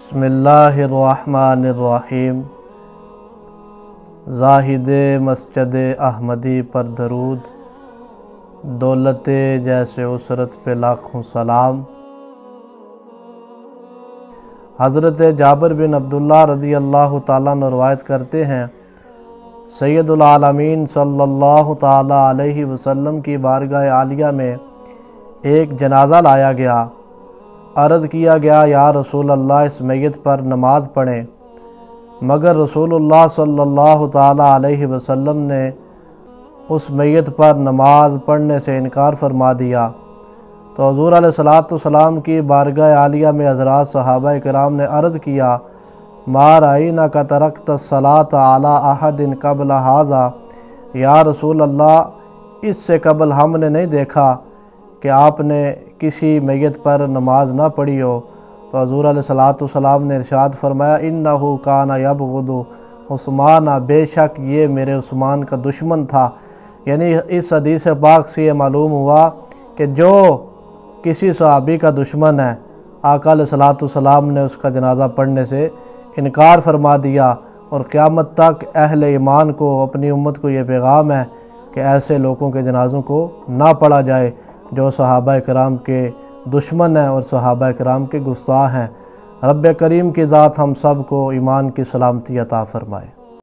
بسم اللہ الرحمن الرحیم۔ زاہد مسجد احمدی پر درود، دولت جیسے اسرت پہ لاکھوں سلام۔ حضرت جابر بن عبداللہ رضی اللہ تعالیٰ عنہ روایت کرتے ہیں، سید العالمین صلی اللہ تعالیٰ علیہ وسلم کی بارگاہ عالیہ میں ایک جنازہ لایا گیا۔ عرض کیا گیا، یا رسول اللہ اس میت پر نماز پڑھیں، مگر رسول اللہ صلی اللہ تعالیٰ علیہ وسلم نے اس میت پر نماز پڑھنے سے انکار فرما دیا۔ تو حضور علیہ السلام کی بارگاہ عالیہ میں حضرات صحابہ کرام نے عرض کیا، ما رأینک ترکت الصلاۃ علی احد قبل ھذا، یا رسول اللہ اس سے قبل ہم نے نہیں دیکھا کہ آپ نے کسی میت پر نماز نہ پڑھی ہو۔ تو حضور علیہ السلام نے ارشاد فرمایا، انہ کان یبغض عثمان، بے شک یہ میرے عثمان کا دشمن تھا۔ یعنی اس حدیث پاک سے یہ معلوم ہوا کہ جو کسی صحابی کا دشمن ہے، آقا علیہ السلام نے اس کا جنازہ پڑھنے سے انکار فرما دیا، اور قیامت تک اہل ایمان کو، اپنی امت کو یہ پیغام ہے کہ ایسے لوگوں کے جنازوں کو نہ پڑھا جائے جو صحابہ کرام کے دشمن ہیں اور صحابہ کرام کے گستاخ ہیں۔ رب کریم کی ذات ہم سب کو ایمان کی سلامتی عطا فرمائے۔